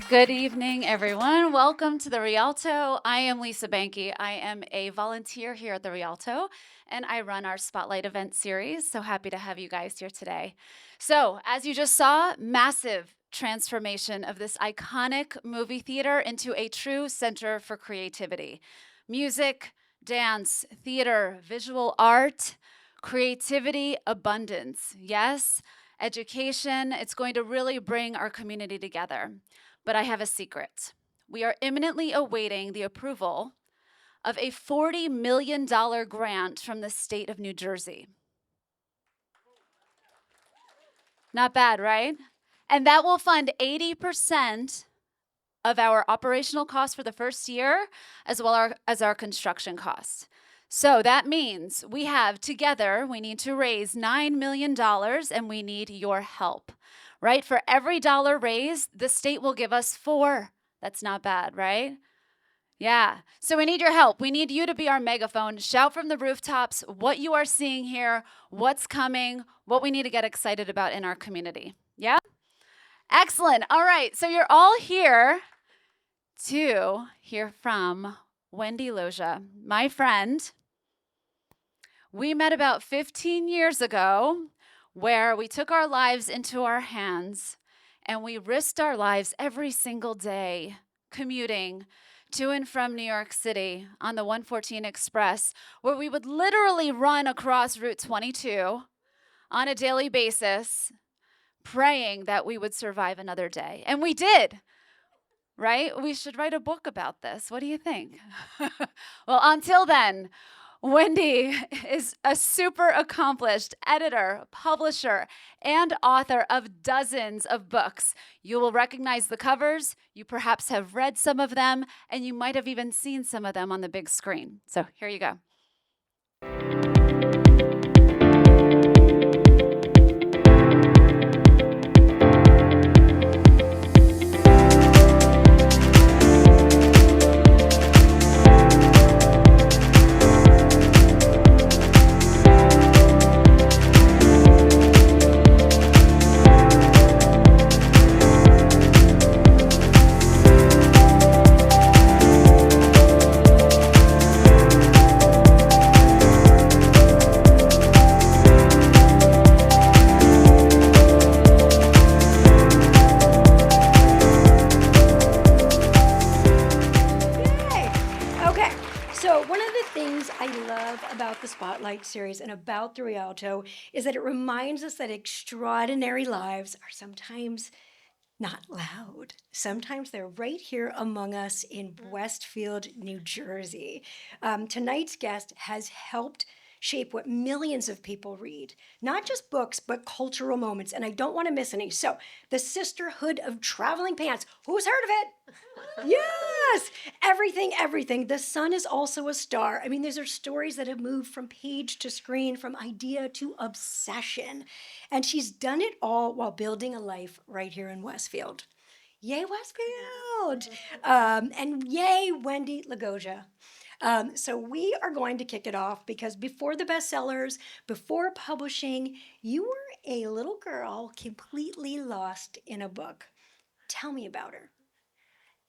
Good evening, everyone. Welcome to the Rialto. I am Lisa Banky. I am a volunteer here at the Rialto, and I run our Spotlight event series. So happy to have you guys here today. So, as you just saw, massive transformation of this iconic movie theater into a true center for creativity. Music, dance, theater, visual art, creativity, abundance. Yes, education. It's going to really bring our community together. But I have a secret. We are imminently awaiting the approval of a $40 million grant from the state of New Jersey. Not bad, right? And that will fund 80% of our operational costs for the first year, as well as our construction costs. So that means we have together, we need to raise $9 million and we need your help, right? For every dollar raised, the state will give us 4. That's not bad, right? Yeah. So we need your help. We need you to be our megaphone. Shout from the rooftops what you are seeing here, what's coming, what we need to get excited about in our community. Yeah? Excellent. All right. So you're all here to hear from Wendy Loggia, my friend. We met about 15 years ago where we took our lives into our hands and we risked our lives every single day commuting to and from New York City on the 114 Express, where we would literally run across Route 22 on a daily basis, praying that we would survive another day. And we did, right? We should write a book about this. What do you think? Well, until then, Wendy is a super accomplished editor, publisher, and author of dozens of books. You will recognize the covers, you perhaps have read some of them, and you might have even seen some of them on the big screen. So here you go. Spotlight series and about the Rialto is that it reminds us that extraordinary lives are sometimes not loud. Sometimes they're right here among us in Westfield, New Jersey. Tonight's guest has helped shape what millions of people read, not just books, but cultural moments. And I don't want to miss any. So, the Sisterhood of Traveling Pants. Who's heard of it? Yes, everything, everything. The sun is also a star. I mean, these are stories that have moved from page to screen, from idea to obsession. And she's done it all while building a life right here in Westfield. Yay, Westfield! And yay, Wendy Loggia. So we are going to kick it off because before the bestsellers, before publishing, you were a little girl completely lost in a book. Tell me about her.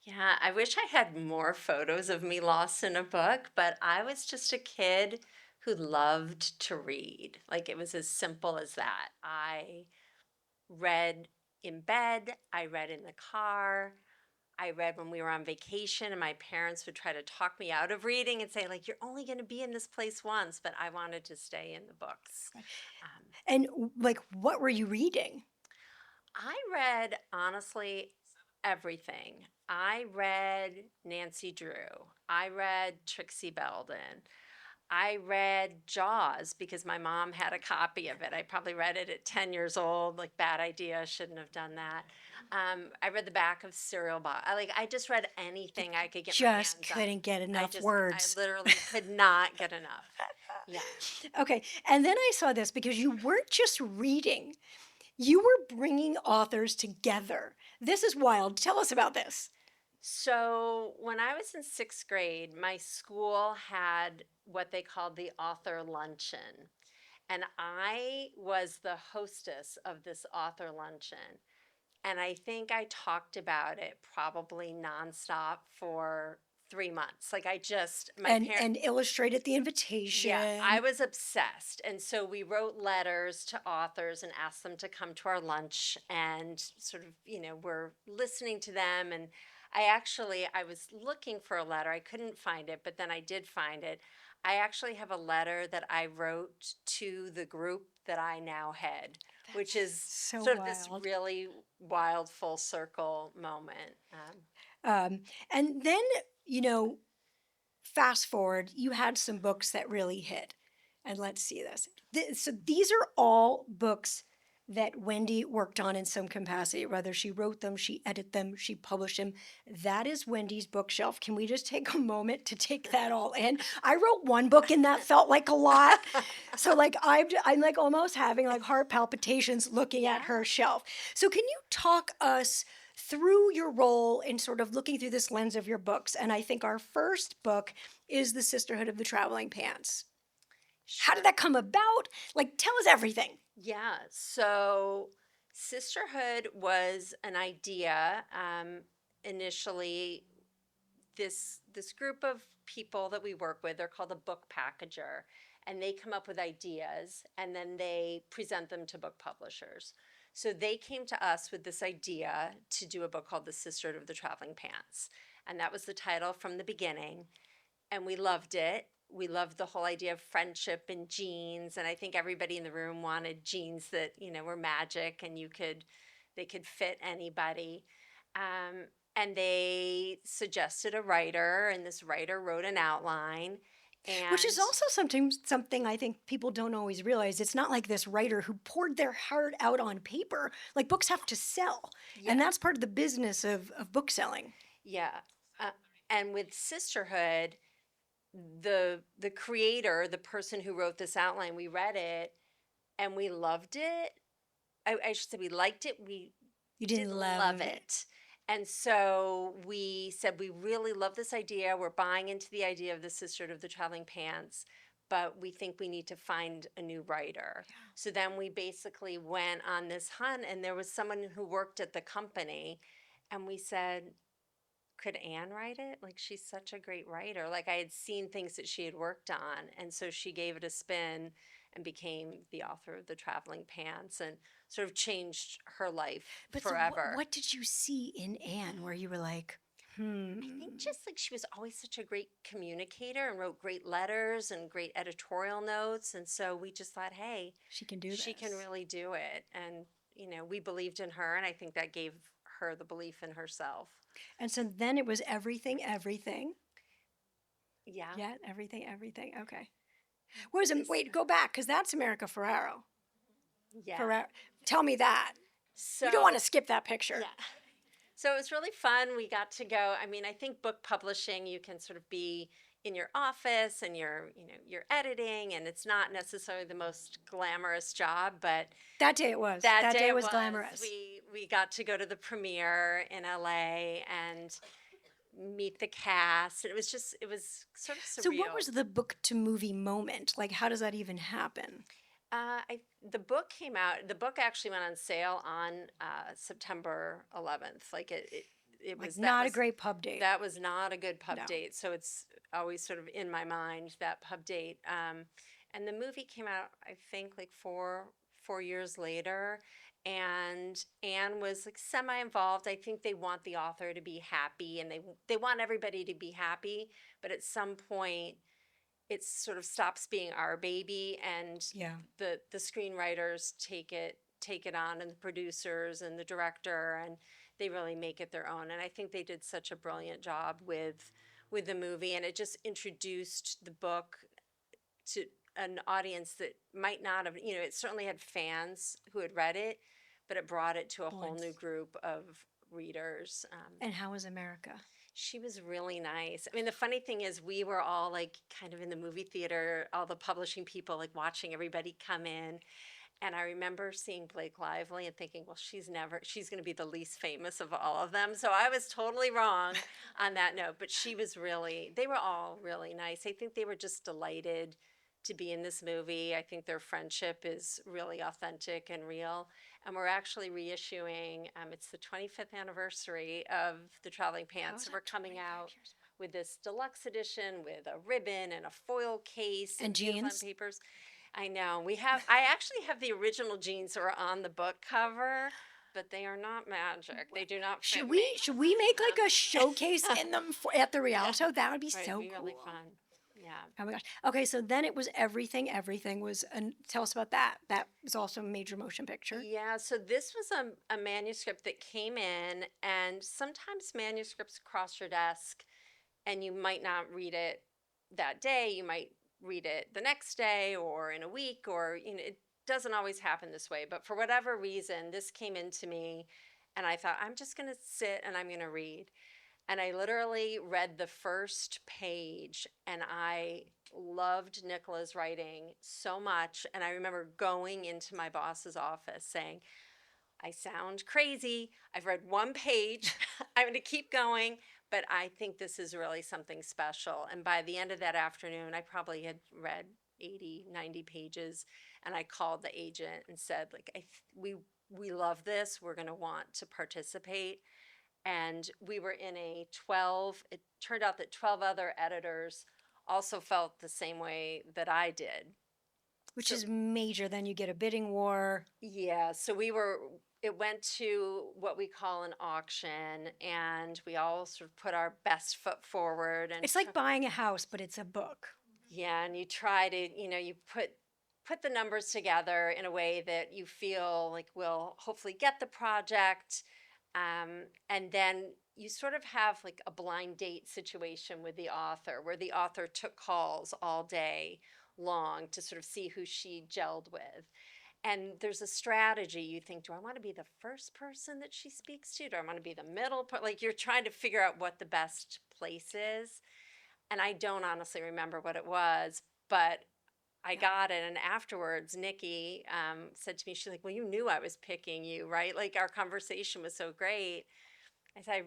Yeah, I wish I had more photos of me lost in a book, but I was just a kid who loved to read. Like it was as simple as that. I read in bed, I read in the car, I read when we were on vacation, and my parents would try to talk me out of reading and say, like, you're only going to be in this place once, but I wanted to stay in the books. And like, what were you reading? I read, honestly, everything. I read Nancy Drew. I read Trixie Belden. I read Jaws because my mom had a copy of it. I probably read it at 10 years old, like bad idea, shouldn't have done that. I read the back of Cereal Box. I just read anything I could get my hands on. Just couldn't get enough words. I literally could not get enough. Yeah. Okay, and then I saw this because you weren't just reading. You were bringing authors together. This is wild. Tell us about this. So, when I was in 6th grade, my school had what they called the author luncheon. And I was the hostess of this author luncheon. And I think I talked about it probably nonstop for 3 months. Like I just, my parents. And illustrated the Yeah, I invitation. was obsessed. And so we wrote letters to authors and asked them to come to our lunch and sort of, we're listening to them. And I was looking for a letter. I couldn't find it, but then I did find it. I actually have a letter that I wrote to the group that I now head, which That's is so sort of this wild. really wild full circle moment. Um, and then, you know, fast forward, you had some books that really hit. And let's see this. So these are all books that Wendy worked on in some capacity, whether she wrote them, she edited them, she published them. That is Wendy's bookshelf. Can we just take a moment to take that all in? I wrote one book and that felt like a lot. So like I'm like almost having like heart palpitations looking at Yeah. her shelf. So can you talk us through your role in sort of looking through this lens of your books? And I think our first book is The Sisterhood of the Traveling Pants. How did Sure. that come about? Like, tell us everything. Yeah. So sisterhood was an idea. Initially, this group of people that we work with, they're called a book packager, and they come up with ideas and then they present them to book publishers. So they came to us with this idea to do a book called The Sisterhood of the Traveling Pants, and that was the title from the beginning, and we loved it. We loved the whole idea of friendship and jeans, and I think everybody in the room wanted jeans that were magic and they could fit anybody. Um, and they suggested a writer, and this writer wrote an outline. Which is And also something I think people don't always realize. It's not like this writer who poured their heart out on paper. Like books have to sell. yeah, And that's part of the business of book selling. yeah, uh, and with Sisterhood, the creator, the person who wrote this outline, we read it and we loved it. I should say we liked it. We You didn't didn't love love it. it. And so we said, we really love this idea. We're buying into the idea of the Sisterhood of the Traveling Pants, but we think we need to find a new writer. So then we basically went on this hunt, and there was someone who worked at the company, and we said, could Anne write it? Like, she's such a great writer. Like, I had seen things that she had worked on. And so she gave it a spin and became the author of The Traveling Pants and sort of changed her life But so forever. what did you see in Anne where you were like, I think hmm, just like she was always such a great communicator and wrote great letters and great editorial notes. And so we just thought, hey, she can do she can this? really do it. And, we believed in her. And I think that gave her the belief in herself. And so then it was everything, everything. Yeah. Yeah, everything, everything. Okay. Where's wait, go back because that's America Ferrero. Yeah. Ferrero. Tell me that. So, We don't want to skip that picture. yeah. So it was really fun. We got to go. I mean, I think book publishing, you can sort of be in your office and you're editing, and it's not necessarily the most glamorous job, but That day it was. that That day day it was was. glamorous. We got to go to the premiere in LA and meet the cast. It was sort of So what surreal. was the book to movie moment? Like how does that even happen? The book came out. The book actually went on sale on September 11th. Like it Like was not a great pub date. that was not a good pub No. date. So it's always sort of in my mind, that pub date. And the movie came out, I think, like four years later. And Anne was like semi involved. I think they want the author to be happy, and they want everybody to be happy. But at some point, it sort of stops being our baby, and Yeah. the screenwriters take it on, and the producers and the director, and they really make it their own. And I think they did such a brilliant job with the movie, and it just introduced the book to an audience that might not have, it certainly had fans who had read it, but it brought it to a whole new group of readers. And how was America? She was really nice. I mean, the funny thing is, we were all like kind of in the movie theater, all the publishing people, like watching everybody come in. And I remember seeing Blake Lively and thinking, well, she's going to be the least famous of all of them. So I was totally wrong on that note. But they were all really nice. I think they were just delighted to be in this movie. I think their friendship is really authentic and real. and we're actually reissuing. It's the 25th anniversary of the Traveling Pants, so we're coming out with this deluxe edition with a ribbon and a foil case And beautiful jeans? papers. I know we have. I actually have the original jeans that were on the book cover, but they are not magic. They do not fit me. Should we make like a showcase in them at the Yeah, Rialto? That would be right, so it'd be really cool. fun. Yeah. Oh my gosh. Okay, so then it was everything. Everything was. Tell us about that. That was also a major motion picture. Yeah, so this was a manuscript that came in, and sometimes manuscripts cross your desk, and you might not read it that day. You might read it the next day or in a week, or it doesn't always happen this way. But for whatever reason, this came into me, and I thought, I'm just going to sit and I'm going to read. And I literally read the first page, and I loved Nicola's writing so much. And I remember going into my boss's office saying, I sound crazy. I've read one page. I'm going to keep going, but I think this is really something special. And by the end of that afternoon, I probably had read 80, 90 pages. And I called the agent and said, like, we love this. We're going to want to participate. And we were in a 12, it turned out that 12 other editors also felt the same way that I did. Which So- is major. Then you get a bidding war. Yeah, so it went to what we call an auction, and we all sort of put our best foot forward. And It's like buying a house, but it's a book. yeah, and you try to, you put the numbers together in a way that you feel like will hopefully get the project. And then you sort of have like a blind date situation with the author, where the author took calls all day long to sort of see who she gelled with. And there's a strategy. You think, do I want to be the first person that she speaks to? Do I want to be the middle part? Like you're trying to figure out what the best place is. And I don't honestly remember what it was, but I got it. And afterwards, Nikki said to me, she's like, well, you knew I was picking you, right? Like our conversation was so great. I said,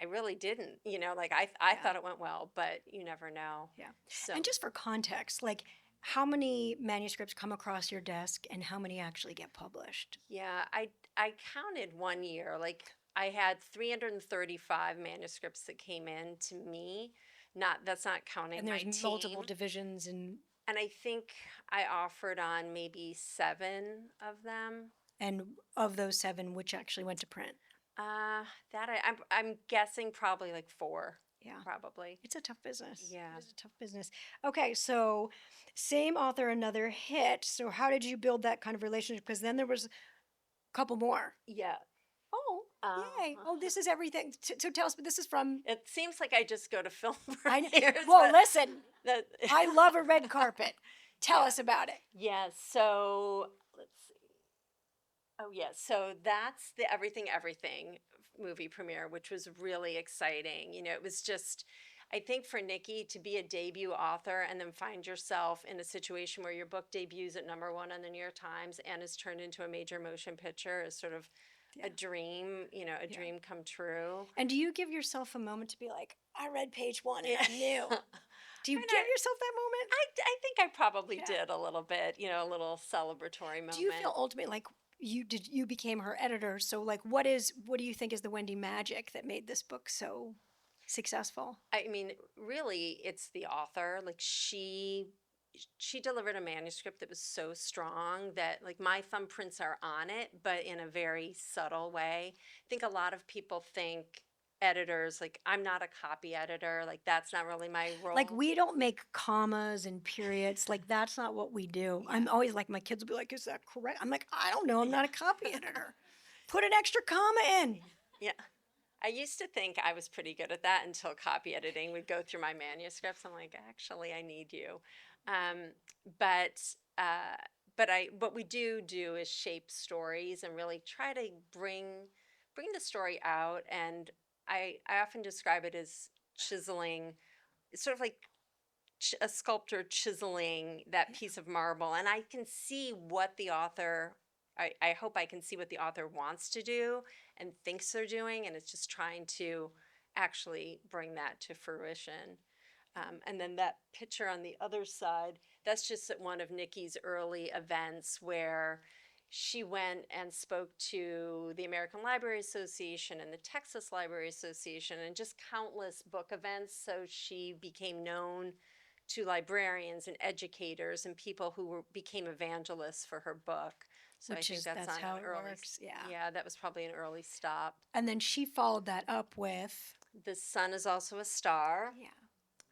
I really didn't, like I Yeah. thought it went well, but you never know. Yeah. So, And just for context, like how many manuscripts come across your desk and how many actually get published? yeah, I counted one year, like I had 335 manuscripts that came in to me. That's not counting And my there's team. multiple divisions And I think I offered on maybe 7 of them. and of those 7, which actually went to print. I'm guessing probably like 4. Yeah. Probably. It's a tough business. Yeah. It is a tough business. Okay, so same author, another hit. So how did you build that kind of relationship? Because then there was a couple more. Yeah. Oh, yay. Oh, this is everything. So tell us, but this is from. It seems like I just go to film I know. premieres, Well, but listen, that- I love a red carpet. Tell Yeah. us about it. Yeah, so let's see. Oh, yeah, so that's the Everything movie premiere, which was really exciting. It was just, I think for Nikki to be a debut author and then find yourself in a situation where your book debuts at #1 on the New York Times and is turned into a major motion picture is sort of a dream, dream come true. And do you give yourself a moment to be like, I read page 1 and I knew? Do you Why give not? yourself that moment? I think I probably Yeah. did a little bit, a little celebratory moment. Do you feel ultimately like you became her editor? So like, what do you think is the Wendy magic that made this book so successful? I mean, really, it's the author. Like she delivered a manuscript that was so strong that like my thumbprints are on it, but in a very subtle way. I think a lot of people think editors, like I'm not a copy editor, like that's not really my role. Like we don't make commas and periods. Like that's not what we do. I'm always like, my kids will be like, is that correct? I'm like, I don't know. I'm not a copy editor. Put an extra comma in. Yeah. I used to think I was pretty good at that until copy editing would go through my manuscripts. I'm like, actually, I need you. But what we do is shape stories and really try to bring the story out. And I often describe it as chiseling. It's sort of like a sculptor chiseling that piece of marble, and I can see what the author. I hope I can see what the author wants to do and thinks they're doing, and it's just trying to actually bring that to fruition. And then that picture on the other side, that's just at one of Nikki's early events where she went and spoke to the American Library Association and the Texas Library Association and just countless book events. So she became known to librarians and educators and people who became evangelists for her book. So I think That's on how an it early, works. Yeah. yeah, that was probably an early stop. And then she followed that up with, The Sun is also a star. yeah.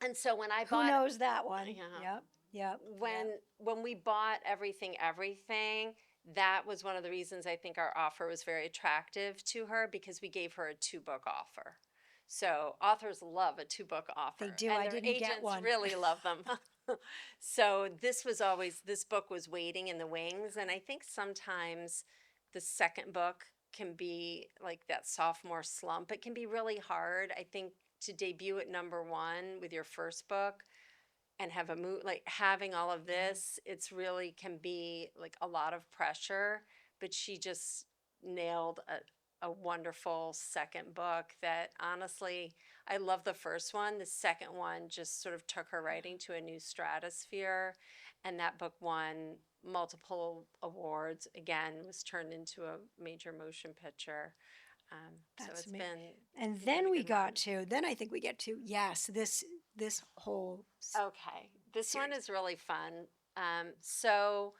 And so when I Who bought, knows that one? yeah, Yep. Yep. when Yep. when we bought everything, that was one of the reasons I think our offer was very attractive to her, because we gave her a 2-book offer. So authors love a 2-book offer, They do. and I their didn't get agents one. really love them. So this book was waiting in the wings, and I think sometimes the second book can be like that sophomore slump. It can be really hard, I think, to debut at #1 with your first book and have like having all of this. It's really can be like a lot of pressure, but she just nailed a wonderful second book that honestly, I love the first one. The second one just sort of took her writing to a new stratosphere, and that book won multiple awards. Again, was turned into a major motion picture. So That's it's me. been And been then a we good got run. to, then I think we get to, yes, this whole Okay, this one series. is really fun. So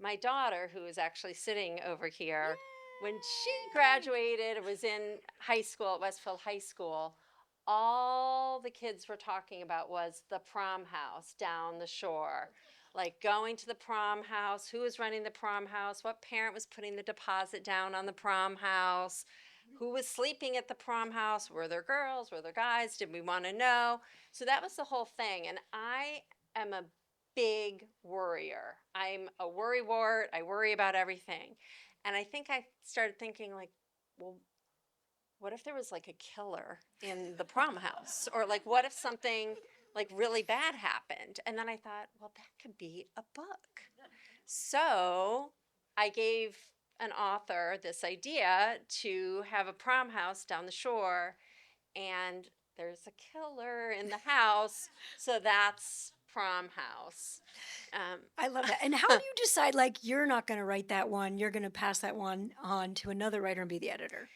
my daughter, who is actually sitting over here, when she graduated, was in high school at Westfield High School, all the kids were talking about was the prom house down the shore. Like going to the prom house, who was running the prom house, what parent was putting the deposit down on the prom house, who was sleeping at the prom house, were there girls, were there guys, did we want to know? So that was the whole thing. And I am a big worrier. I'm a worrywart. I worry about everything. And I think I started thinking, like, well, what if there was like a killer in the prom house? Or like, what if something like really bad happened? And then I thought, well, that could be a book. So I gave an author this idea to have a prom house down the shore, and there's a killer in the house. So that's Prom House. I love that. And how do you decide, like, you're not going to write that one, you're going to pass that one on to another writer and be the editor?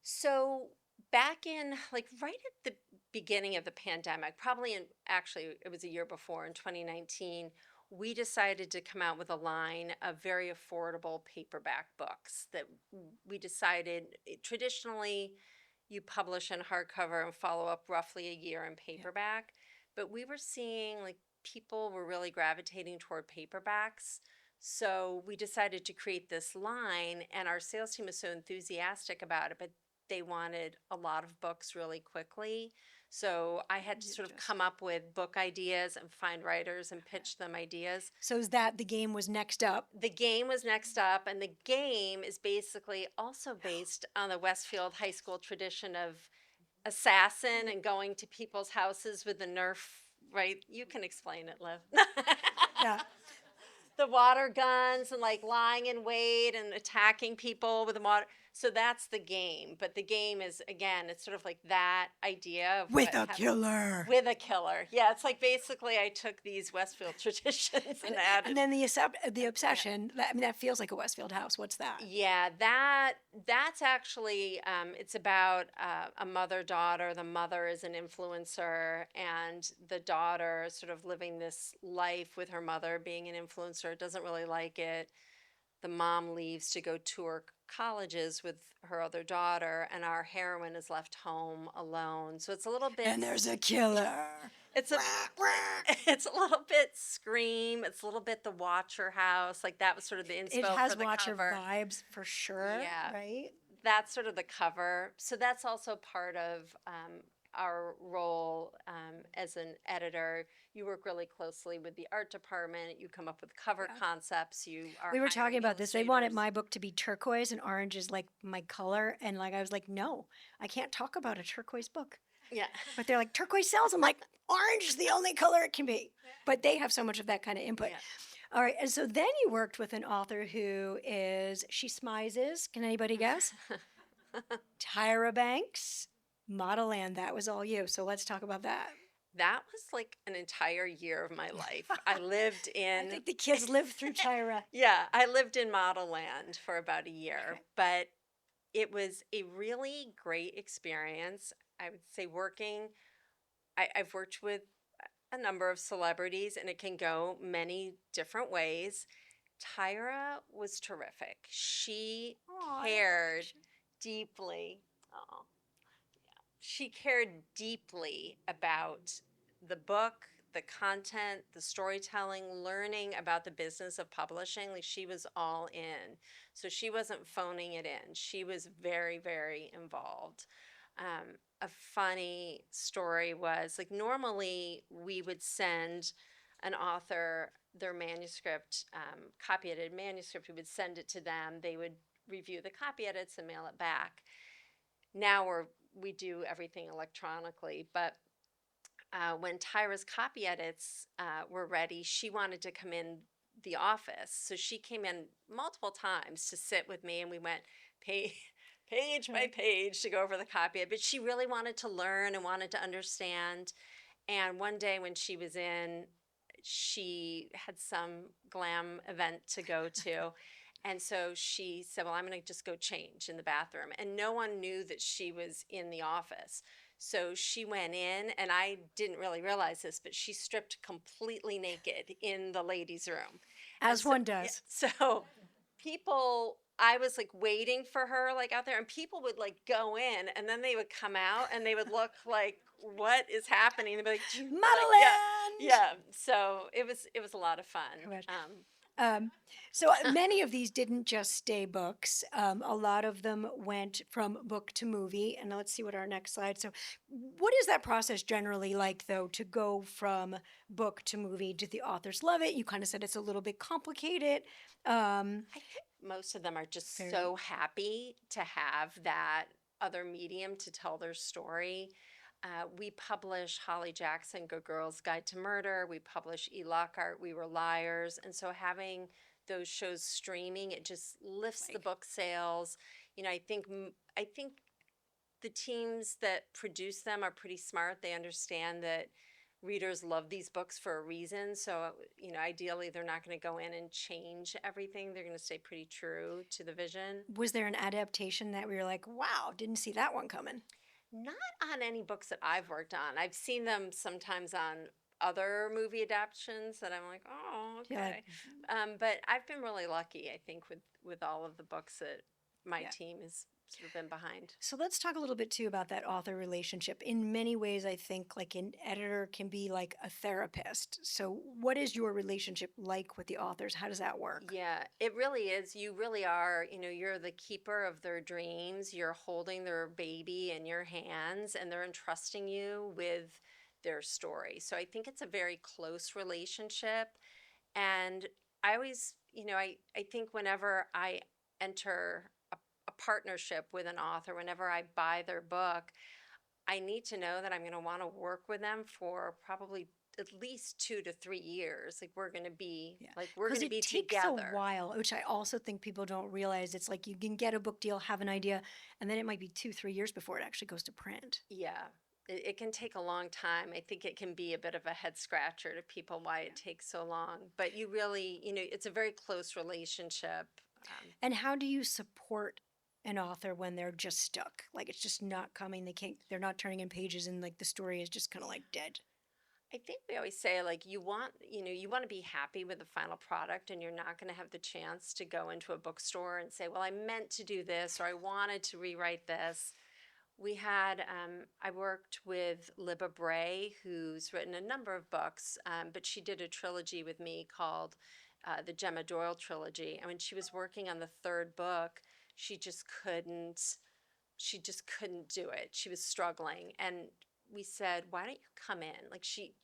So back in like right at the beginning of the pandemic, probably in actually it was a year before in 2019, we decided to come out with a line of very affordable paperback books that we decided traditionally you publish in hardcover and follow up roughly a year in Yeah. paperback, but we were seeing like people were really gravitating toward paperbacks. So we decided to create this line, and our sales team was so enthusiastic about it, but they wanted a lot of books really quickly. So I had to You sort of just- come up with book ideas and find writers and pitch them ideas. So is that the game was next up? The game was next up, and the game is basically also based on the Westfield High School tradition of assassin and going to people's houses with the Nerf, right? You can explain it, Liv. Yeah. The water guns and like lying in wait and attacking people with the water. So that's the game. But the game is, again, it's sort of like that idea of With what a killer. with a killer. Yeah, it's like basically I took these Westfield traditions and added. And then the obsession, I mean, that feels like a Westfield house. What's that? Yeah, that's actually it's about a mother-daughter. The mother is an influencer, and the daughter sort of living this life with her mother being an influencer, doesn't really like it. The mom leaves to go tour colleges with her other daughter, and our heroine is left home alone. So it's a little bit And there's a killer. it's a it's a little bit Scream. It's a little bit the Watcher house. Like that was sort of the inspo It has for the Watcher cover. vibes for sure. Yeah. Right? That's sort of the cover. So that's also part of our role as an editor. You work really closely with the art department. You come up with cover Yeah. concepts. You are We were hiring talking about this. They wanted illustrators. my book to be turquoise and orange is like my color. And like I was like, no, I can't talk about a turquoise book. Yeah. But they're like, turquoise sells. I'm like, orange is the only color it can be. But they have so much of that kind of input. Yeah. All right. And so then you worked with an author who is, she smizes. Can anybody guess? Tyra Banks, Model Land. That was all you. So let's talk about that. That was like an entire year of my life. I lived I in, think the kids live through Tyra. yeah, I lived in Model Land for about a year, Okay. but it was a really great experience. I would say I've worked with a number of celebrities and it can go many different ways. Tyra was terrific. She Oh, I like that cared picture. deeply. Oh, she cared deeply about the book, the content, the storytelling, learning about the business of publishing. Like she was all in. So she wasn't phoning it in. She was very, very involved. A funny story was like normally we would send an author their manuscript, copy edited manuscript, we would send it to them. They would review the copy edits and mail it back. Now we do everything electronically, but when Tyra's copy edits were ready, she wanted to come in the office. So she came in multiple times to sit with me, and we went page, page by Right. page to go over the copy. But she really wanted to learn and wanted to understand. And one day when she was in, she had some glam event to go to. And so she said, well, I'm going to just go change in the bathroom. And no one knew that she was in the office. So she went in, and I didn't really realize this, but she stripped completely naked in the ladies' room. And As so, one yeah, does. so people, I was like waiting for her like out there, and people would like go in, and then they would come out, and they would look like, what is happening? They'd be like, "Do you-" like, yeah, Motherland! yeah. So it was a lot of fun. Gosh. So many of these didn't just stay books. A lot of them went from book to movie. And let's see what our next slide. So, what is that process generally like, though, to go from book to movie? Do the authors love it? You kind of said it's a little bit complicated. I think most of them are just Very. so happy to have that other medium to tell their story. We publish Holly Jackson, Good Girls Guide to Murder. We publish E. Lockhart, We Were Liars. And so having those shows streaming, it just lifts the Like, book sales. I think the teams that produce them are pretty smart. They understand that readers love these books for a reason. So, ideally, they're not going to go in and change everything. They're going to stay pretty true to the vision. was there an adaptation that we were like, wow, didn't see that one coming? Not on any books that I've worked on. I've seen them sometimes on other movie adaptations that I'm like, oh, You're okay. like, But I've been really lucky, I think, with all of the books that my yeah. team has sort of been behind. So let's talk a little bit too about that author relationship. In many ways, I think like an editor can be like a therapist. So, what is your relationship like with the authors? How does that work? Yeah, it really is. You really are, you're the keeper of their dreams. You're holding their baby in your hands and they're entrusting you with their story. So I think it's a very close relationship. And I always, I think whenever I enter a partnership with an author, whenever I buy their book, I need to know that I'm going to want to work with them for probably at least 2 to 3 years. Like Yeah. we're Because going to it be takes a together. while, which I also think people don't realize. It's like you can get a book deal, have an idea, and then it might be 2, 3 years before it actually goes to print. Yeah. It can take a long time. I think it can be a bit of a head scratcher to people why Yeah. it takes so long. But you really, it's a very close relationship. And how do you support an author when they're just stuck? Like it's just not coming. They're not turning in pages and like the story is just kind of like dead. I think we always say like you want to be happy with the final product and you're not going to have the chance to go into a bookstore and say, well, I meant to do this or I wanted to rewrite this. I worked with Libba Bray, who's written a number of books, but she did a trilogy with me called the Gemma Doyle trilogy. And when she was working on the third book, she just couldn't she just couldn't do it. She was struggling, and we said, "Why don't you come in?" Like she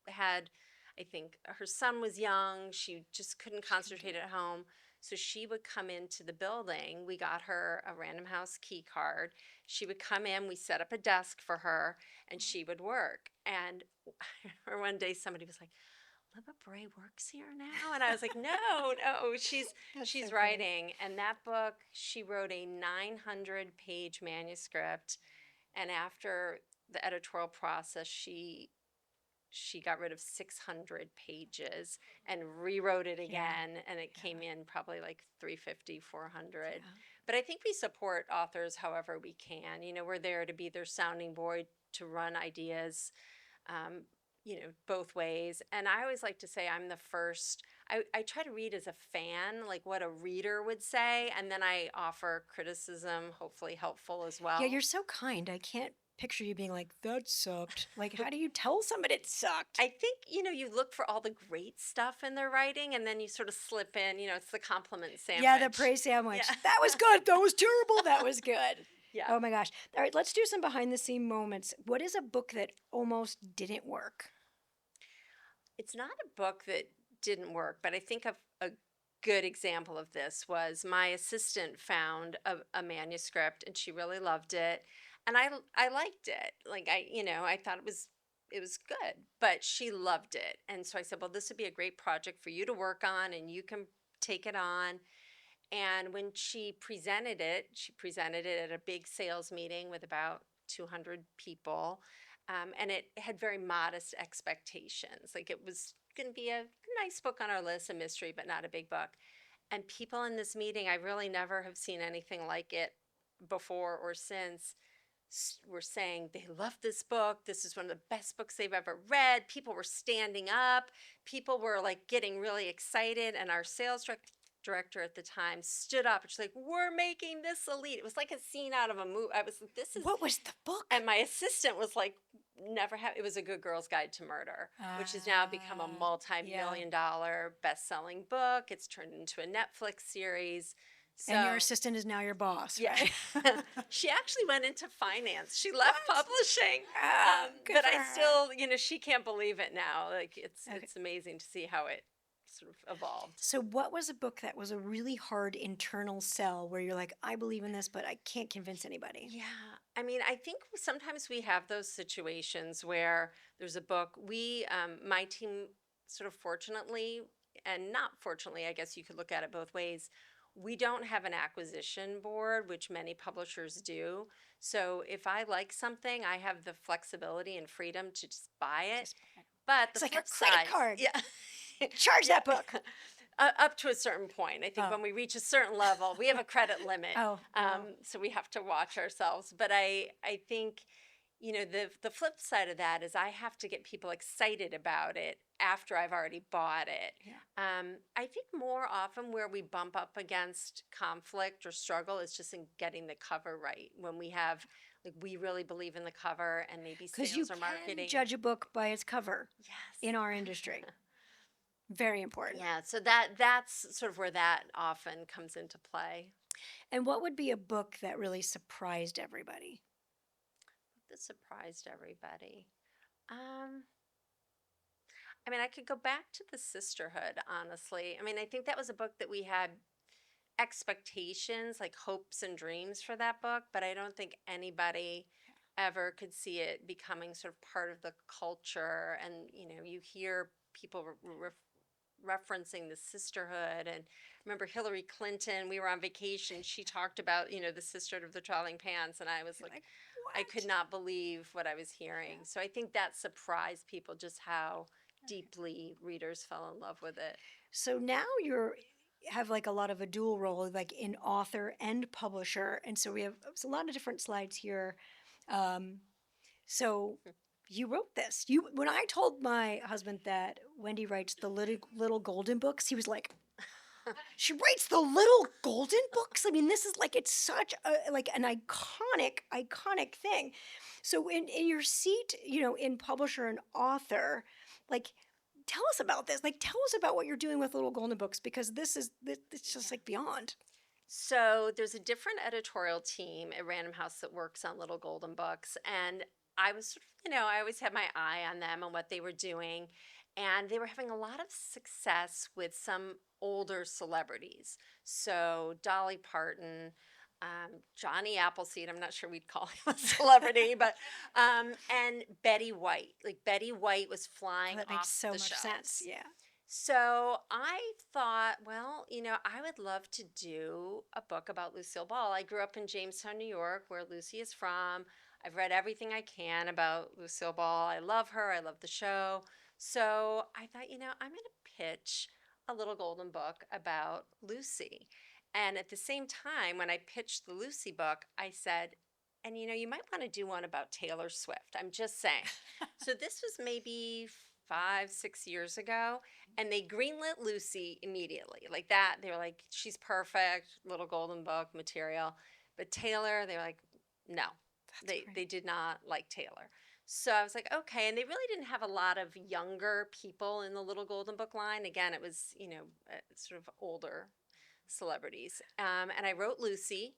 had, I think her son was young. She just couldn't She can do concentrate it. at home. So she would come into the building. We got her a Random House key card. She would come in. We set up a desk for her, and she would work. And I remember one day somebody was like, Libba Bray works here now? And I was like, no, no, That's so she's funny. writing. And that book, she wrote a 900-page manuscript. And after the editorial process, she she got rid of 600 pages and rewrote it again, and it came in probably like 350, 400. Yeah. But I think we support authors however we can. You know, we're there to be their sounding board, to run ideas, um, you know, both ways. And I always like to say I'm the first. I try to read as a fan, like what a reader would say, and then I offer criticism, hopefully helpful as well. Yeah, you're so kind. I can't picture you being like, that sucked. Like, how do you tell somebody it sucked? I think, you know, you look for all the great stuff in their writing, and then you sort of slip in, you know, it's the compliment sandwich. Yeah, the praise sandwich. Yeah. That was good. That was terrible. That was good. Yeah. Oh my gosh. All right, let's do some behind the scene moments. What is a book that almost didn't work? It's not a book that didn't work, but I think a good example of this was my assistant found a manuscript, and she really loved it, and I liked it. Like, you know, I thought it was good, but she loved it, and so I said, well, this would be a great project for you to work on, and you can take it on. And when she presented it at a big sales meeting with about 200 people. And it had very modest expectations. Like, it was going to be a nice book on our list, a mystery, but not a big book. And people in this meeting, I really never have seen anything like it before or since, were saying they love this book. This is one of the best books they've ever read. People were standing up. People were like getting really excited. And our sales director at the time stood up and she's like, we're making this elite. It was like a scene out of a movie. I was like, this is. What was the book? And my assistant was like, never have. It was A Good Girl's Guide to Murder, which has now become a multi-million-dollar best-selling book. It's turned into a Netflix series. So, and your assistant is now your boss, yeah. right? She actually went into finance. She left publishing. Good But for I her. still, you know, she can't believe it now. Like, it's amazing to see how it sort of evolved. So, what was a book that was a really hard internal sell where you're like, I believe in this, but I can't convince anybody? Yeah. I mean, I think sometimes we have those situations where there's a book. My team, sort of fortunately, and not fortunately, I guess you could look at it both ways. We don't have an acquisition board, which many publishers do. So if I like something, I have the flexibility and freedom to just buy it. But It's the like a flip credit side, card. yeah. Charge that book. Up to a certain point. I think when we reach a certain level, we have a credit limit. Oh, wow. So we have to watch ourselves. But I think, you know, the flip side of that is I have to get people excited about it after I've already bought it. Yeah. I think more often where we bump up against conflict or struggle is just in getting the cover right. When we have, like, we really believe in the cover and maybe Because you sales or can marketing. judge a book by its cover Yes. in our industry. Very important. Yeah, so that's sort of where that often comes into play. And what would be a book that really surprised everybody? That surprised everybody. I mean, I could go back to the Sisterhood, honestly. I mean, I think that was a book that we had expectations, like hopes and dreams for that book, but I don't think anybody ever could see it becoming sort of part of the culture. And, you know, you hear people referencing the Sisterhood. And remember Hillary Clinton, we were on vacation. She talked about, you know, the Sisterhood of the Traveling Pants. And I was like, I could not believe what I was hearing. So I think that surprised people, just how deeply readers fell in love with it. So now you're have like a lot of a dual role, like in author and publisher. And so we have a lot of different slides here. So you wrote this. You when I told my husband that Wendy writes the little golden books, he was like, she writes the little golden books. I mean, this is like, it's such a like an iconic thing. So in your seat, you know, in publisher and author, like, tell us about this. Like, tell us about what you're doing with Little Golden Books, because it's just like beyond. So there's a different editorial team at Random House that works on Little Golden Books. And I was, you know, I always had my eye on them and what they were doing. And they were having a lot of success with some older celebrities. So Dolly Parton, Johnny Appleseed, I'm not sure we'd call him a celebrity, but and Betty White. Like, Betty White was flying That off makes so the much shelves. sense. Yeah. So I thought, well, you know, I would love to do a book about Lucille Ball. I grew up in Jamestown, New York, where Lucy is from. I've read everything I can about Lucille Ball. I love her. I love the show. So I thought, I'm going to pitch a little golden book about Lucy. And at the same time, when I pitched the Lucy book, I said, and you might want to do one about Taylor Swift. I'm just saying. So this was maybe 5, 6 years ago, and they greenlit Lucy immediately. Like that, they were like, she's perfect, little golden book material. But Taylor, they were like, no, they did not like Taylor. So I was like, okay. And they really didn't have a lot of younger people in the Little Golden Book line. Again, it was, sort of older celebrities. And I wrote Lucy.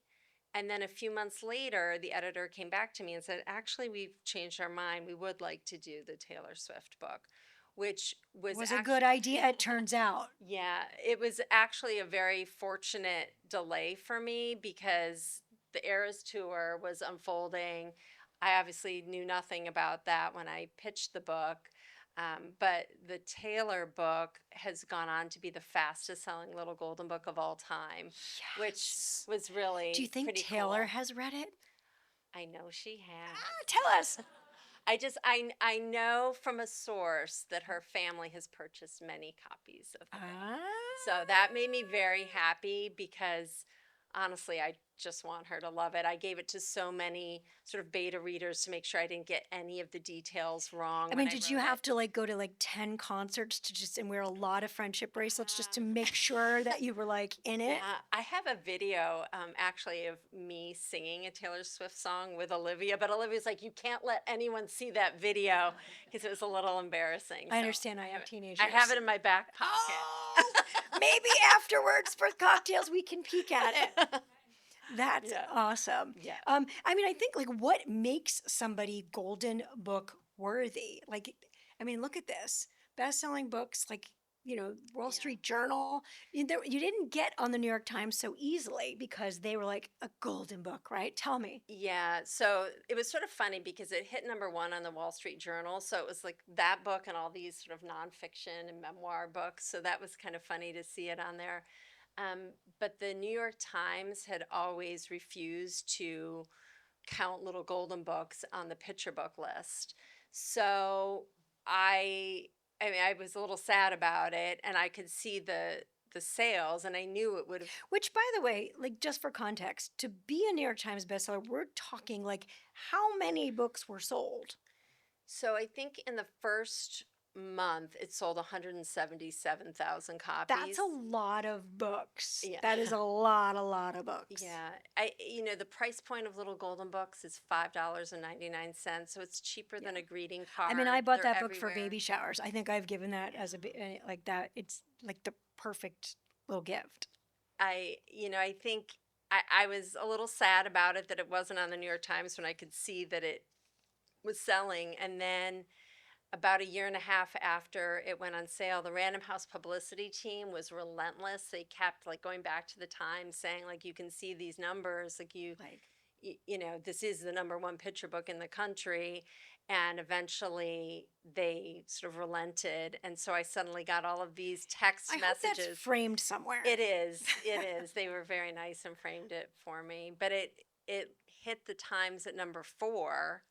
And then a few months later, the editor came back to me and said, actually, we've changed our mind. We would like to do the Taylor Swift book, which Was a good idea, it turns out. yeah, it was actually a very fortunate delay for me because the Eras Tour was unfolding. I obviously knew nothing about that when I pitched the book. But the Taylor book has gone on to be the fastest selling Little Golden Book of all time, which was really Do you think pretty Taylor cool. has read it? I know she has. Tell us. I know from a source that her family has purchased many copies of the book. So that made me very happy because honestly, I just want her to love it. I gave it to so many sort of beta readers to make sure I didn't get any of the details wrong. I mean, did you have to like go to like 10 concerts to just and wear a lot of friendship bracelets just to make sure that you were like in it? I have a video actually of me singing a Taylor Swift song with Olivia, but Olivia's like, you can't let anyone see that video because it was a little embarrassing. I understand. I have teenagers. I have it in my back pocket. Oh, maybe afterwards for cocktails we can peek at it. That's awesome. Yeah. I mean, I think like what makes somebody golden book worthy? Like, I mean, look at this. Best-selling books like, Wall Street Journal. You didn't get on the New York Times so easily because they were like a golden book, right? Tell me. Yeah, so it was sort of funny because it hit #1 on the Wall Street Journal. So it was like that book and all these sort of nonfiction and memoir books. So that was kind of funny to see it on there. But the New York Times had always refused to count Little Golden Books on the picture book list. So I mean, I was a little sad about it, and I could see the sales, and I knew it would have. Which, by the way, like just for context, to be a New York Times bestseller, we're talking like how many books were sold? So I think in the first month it sold 177,000 copies. That's a lot of books. Yeah. That is a lot of books. Yeah, the price point of Little Golden Books is $5.99, so it's cheaper than a greeting card. I mean, I bought They're that book for everywhere. baby showers. I think I've given that as like that. It's like the perfect little gift. I think I was a little sad about it that it wasn't on the New York Times when I could see that it was selling. And then about a year and a half after it went on sale, the Random House publicity team was relentless. They kept like going back to the Times saying like, you can see these numbers, like this is the #1 picture book in the country. And eventually they sort of relented. And so I suddenly got all of these text I hope messages. that's framed somewhere. It is. It is. They were very nice and framed it for me. But it hit the Times at #4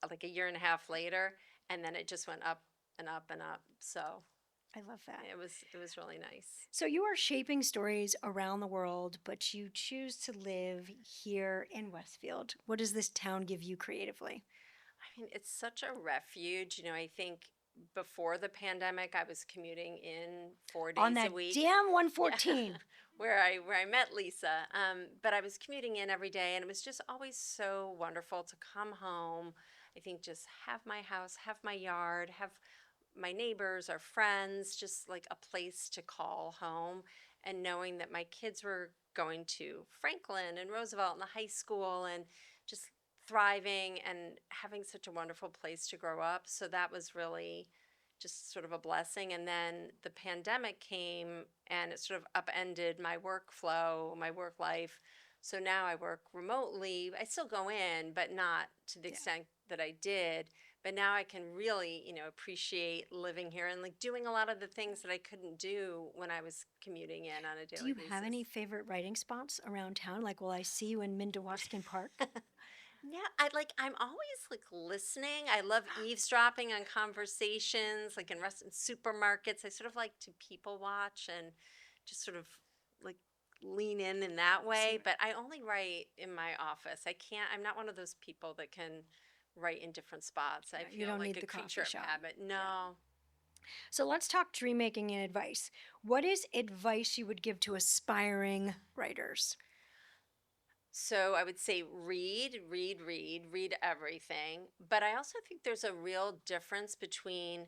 like a year and a half later, and then it just went up and up and up. So I love that. it was really nice. So you are shaping stories around the world, but you choose to live here in Westfield. What does this town give you creatively? I mean, it's such a refuge. I think before the pandemic, I was commuting in 4 days On that a week. damn 114. where I met Lisa. But I was commuting in every day, and it was just always so wonderful to come home. I think just have my house, have my yard, have my neighbors, our friends, just like a place to call home. And knowing that my kids were going to Franklin and Roosevelt and the high school and just thriving and having such a wonderful place to grow up. So that was really just sort of a blessing. And then the pandemic came and it sort of upended my workflow, my work life. So now I work remotely. I still go in, but not to the extent that I did. But now I can really, appreciate living here and like doing a lot of the things that I couldn't do when I was commuting in on a daily basis. Do you have any favorite writing spots around town? Like, will I see you in Mindawaskin Park? Yeah, I'm always like listening. I love eavesdropping on conversations, like in supermarkets. I sort of like to people watch and just sort of like lean in that way. But I only write in my office. I'm not one of those people that can write in different spots. I You feel don't like need a the creature coffee of shop. habit. Yeah. No. So let's talk dream making and advice. What is advice you would give to aspiring writers? So I would say read everything. But I also think there's a real difference between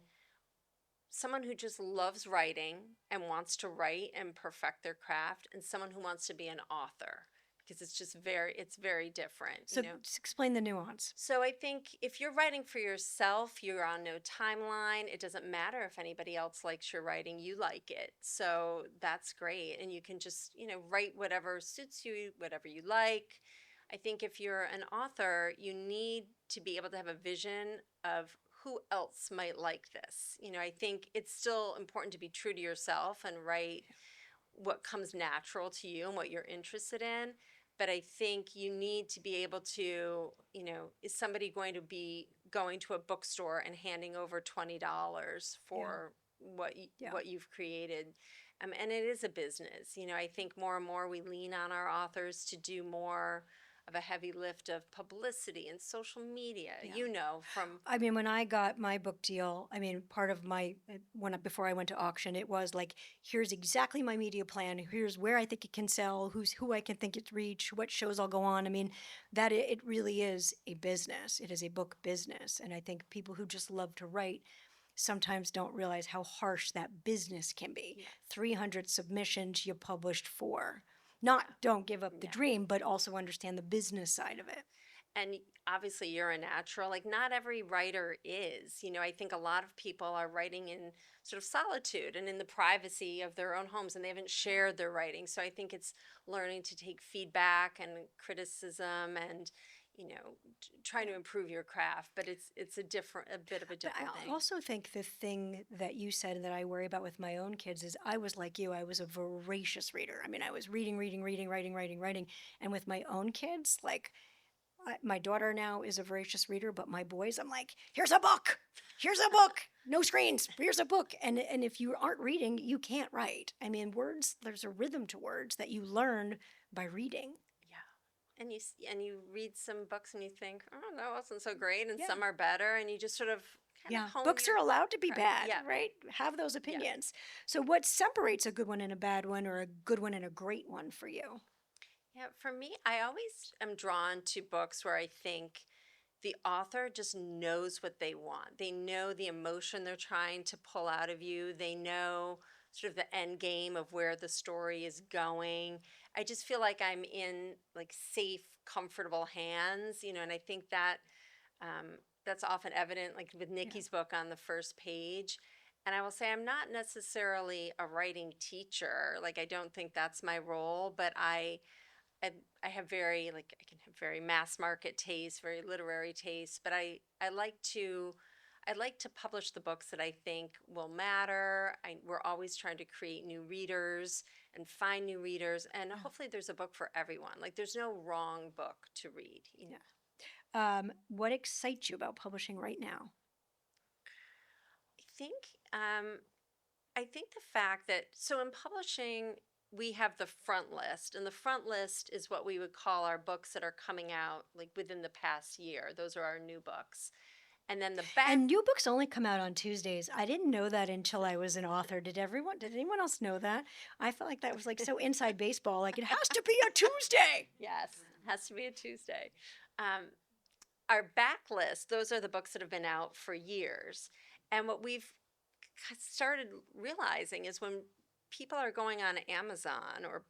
someone who just loves writing and wants to write and perfect their craft and someone who wants to be an author because it's very different, So just explain the nuance. So I think if you're writing for yourself, you're on no timeline. It doesn't matter if anybody else likes your writing, you like it. So that's great. And you can just, write whatever suits you, whatever you like. I think if you're an author, you need to be able to have a vision of who else might like this. I think it's still important to be true to yourself and write what comes natural to you and what you're interested in. But I think you need to be able to, is somebody going to be going to a bookstore and handing over $20 for what you've created? And it is a business. I think more and more we lean on our authors to do more of a heavy lift of publicity and social media. From I mean, when I got my book deal, I mean, part of my before I went to auction, it was like, here's exactly my media plan. Here's where I think it can sell. Who I can think it's reach. What shows I'll go on. I mean, that it really is a business. It is a book business, and I think people who just love to write sometimes don't realize how harsh that business can be. 300 submissions, you published 4. Not don't give up the dream, but also understand the business side of it. And obviously you're a natural, like not every writer is. I think a lot of people are writing in sort of solitude and in the privacy of their own homes, and they haven't shared their writing. So I think it's learning to take feedback and criticism and trying to improve your craft. But it's a bit of a But different I thing. also think the thing that you said that I worry about with my own kids is I was like you. I was a voracious reader. I mean, I was reading, writing. And with my own kids, like my daughter now is a voracious reader, but my boys, I'm like, here's a book. Here's a book. No screens. Here's a book. And if you aren't reading, you can't write. I mean, words, there's a rhythm to words that you learn by reading. Yeah. And you read some books and you think, oh, that wasn't so great, and some are better, and you just sort of kind of hone Books your are allowed to be craft. bad, Yeah. right? Have those opinions. So, what separates a good one and a bad one, or a good one and a great one for you? Yeah, for me, I always am drawn to books where I think the author just knows what they want. They know the emotion they're trying to pull out of you. They know sort of the end game of where the story is going. I just feel like I'm in like safe, comfortable hands, and I think that that's often evident, like with Nikki's book on the first page. And I will say, I'm not necessarily a writing teacher. Like, I don't think that's my role, but I, I have I can have very mass market taste, very literary taste, but I like to publish the books that I think will matter. We're always trying to create new readers and find new readers, and hopefully there's a book for everyone. Like there's no wrong book to read. What excites you about publishing right now? I think um, I think the fact that, so in publishing, we have the front list, and the front list is what we would call our books that are coming out like within the past year. Those are our new books. And then the back, And new books only come out on Tuesdays. I didn't know that until I was an author. Did anyone else know that? I felt like that was like so inside baseball. Like, it has to be a Tuesday. yes, it has to be a Tuesday. Um, our backlist, those are the books that have been out for years. And what we've started realizing is when people are going on Amazon or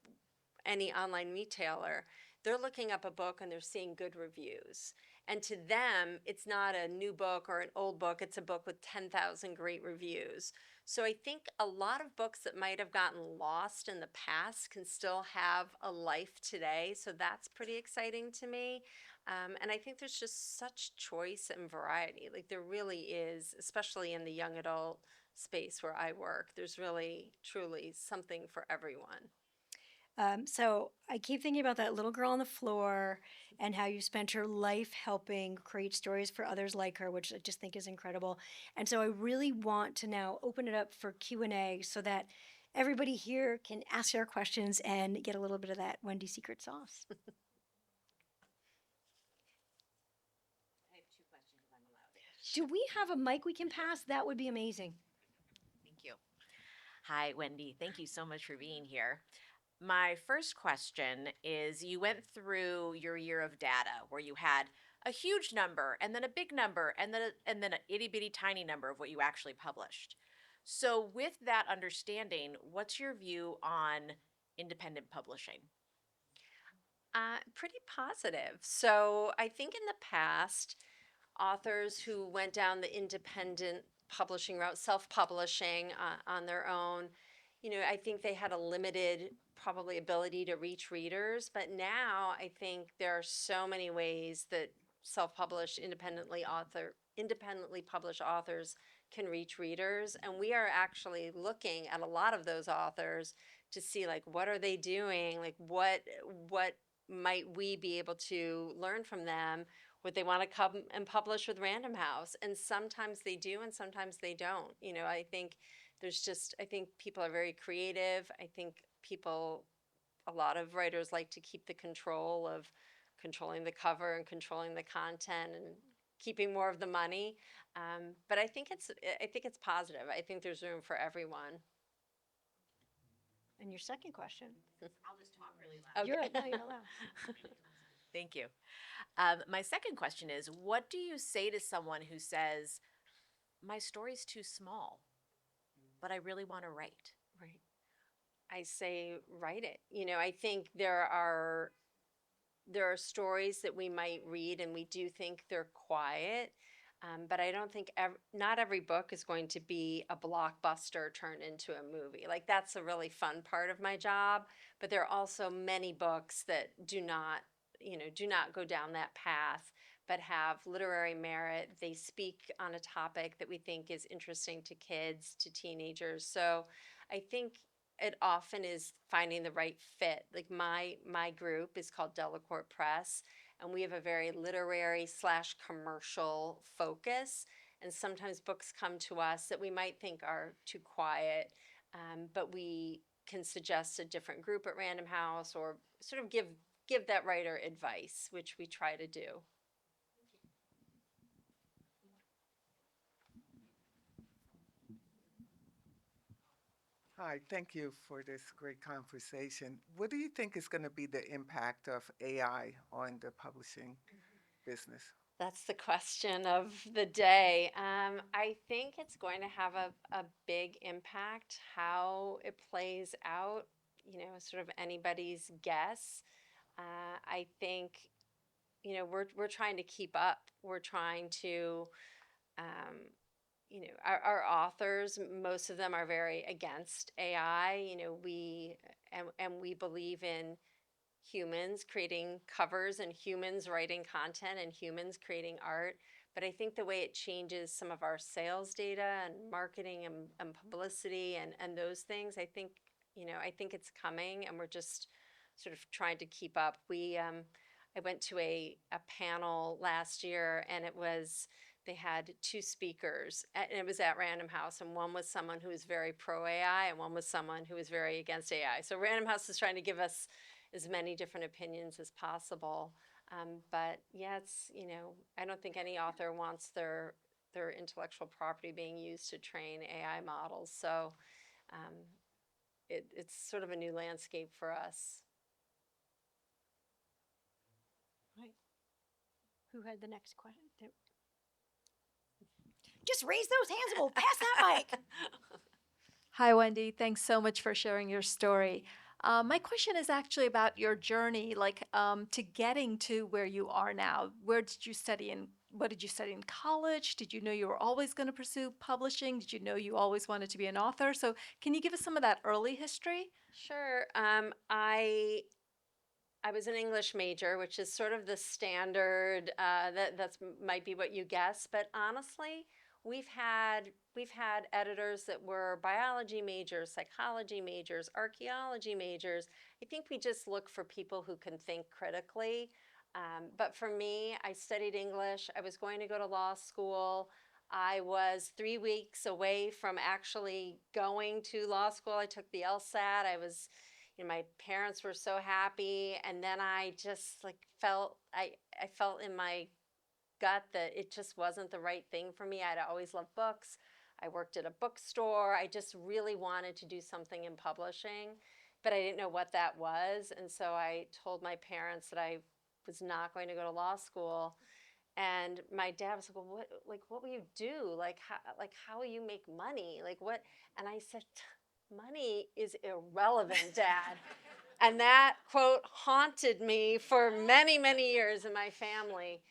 any online retailer, they're looking up a book and they're seeing good reviews. And to them, it's not a new book or an old book, it's a book with 10,000 great reviews. So I think a lot of books that might have gotten lost in the past can still have a life today. So that's pretty exciting to me. And I think there's just such choice and variety. Like there really is, especially in the young adult space where I work, there's really, truly something for everyone. So I keep thinking about that little girl on the floor and how you spent her life helping create stories for others like her, which I just think is incredible. And so I really want to now open it up for Q&A so that everybody here can ask their questions and get a little bit of that Wendy secret sauce. I have two questions if I'm allowed. Do we have a mic we can pass? That would be amazing. Thank you. Hi, Wendy. Thank you so much for being here. My first question is you went through your year of data where you had a huge number and then a big number and then an itty bitty tiny number of what you actually published. So with that understanding, what's your view on independent publishing? Pretty positive. So I think in the past, authors who went down the independent publishing route, self-publishing on their own, I think they had a limited probably ability to reach readers. But now I think there are so many ways that self-published independently published authors can reach readers, and we are actually looking at a lot of those authors to see like what are they doing, like what might we be able to learn from them. Would they want to come and publish with Random House? And sometimes they do, and sometimes they don't. I think I think people are very creative. I think a lot of writers like to keep the control of controlling the cover and controlling the content and keeping more of the money. But I think it's positive. I think there's room for everyone. And your second question. I'll just talk really loud. You're allowed. Thank you. My second question is what do you say to someone who says, my story's too small, but I really want to write? Right. I say write it. I think there are stories that we might read and we do think they're quiet, but I don't think not every book is going to be a blockbuster turned into a movie. Like that's a really fun part of my job, but there are also many books that do not go down that path, but have literary merit. They speak on a topic that we think is interesting to kids, to teenagers. So I think it often is finding the right fit. Like my group is called Delacorte Press, and we have a very literary / commercial focus. And sometimes books come to us that we might think are too quiet, but we can suggest a different group at Random House or sort of give that writer advice, which we try to do. Hi, thank you for this great conversation. What do you think is going to be the impact of AI on the publishing business? That's the question of the day. I think it's going to have a big impact. How it plays out, sort of anybody's guess. I think, we're trying to keep up. We're trying to, um, our authors, most of them are very against AI. And we believe in humans creating covers and humans writing content and humans creating art. But I think the way it changes some of our sales data and marketing and publicity and those things, I think it's coming, and we're just sort of trying to keep up. I went to a panel last year, and they had two speakers, and it was at Random House, and one was someone who was very pro AI, and one was someone who was very against AI. So Random House is trying to give us as many different opinions as possible. But yeah, I don't think any author wants their intellectual property being used to train AI models. So um, it's sort of a new landscape for us. Right. Who had the next question? Just raise those hands and we'll pass that mic. Hi, Wendy. Thanks so much for sharing your story. My question is actually about your journey, to getting to where you are now. Where did you study and what did you study in college? Did you know you were always going to pursue publishing? Did you know you always wanted to be an author? So, can you give us some of that early history? Sure. I was an English major, which is sort of the standard. That's might be what you guess, but honestly, we've had we've had editors that were biology majors, psychology majors, archaeology majors. I think we just look for people who can think critically. But for me, I studied English. I was going to go to law school. I was 3 weeks away from actually going to law school. I took the LSAT. My parents were so happy, and then I just like I felt in my gut that it just wasn't the right thing for me. I'd always loved books. I worked at a bookstore. I just really wanted to do something in publishing, but I didn't know what that was. And so I told my parents that I was not going to go to law school. And my dad was like, "Well, what will you do? How will you make money? Like, what?" And I said, "Money is irrelevant, Dad." And that quote haunted me for many, many years in my family.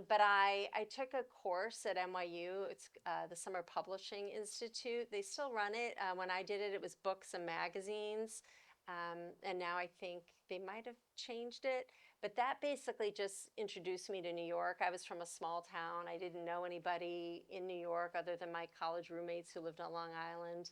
But I took a course at NYU. It's the Summer Publishing Institute. They still run it. When I did it, it was books and magazines. And now I think they might have changed it. But that basically just introduced me to New York. I was from a small town. I didn't know anybody in New York other than my college roommates who lived on Long Island.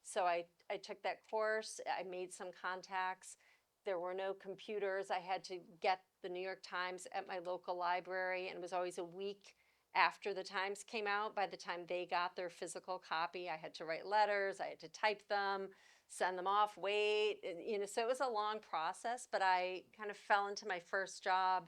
So I took that course. I made some contacts. There were no computers. I had to get the New York Times at my local library, and it was always a week after the Times came out. By the time they got their physical copy, I had to write letters, I had to type them, send them off, wait. So it was a long process, but I kind of fell into my first job.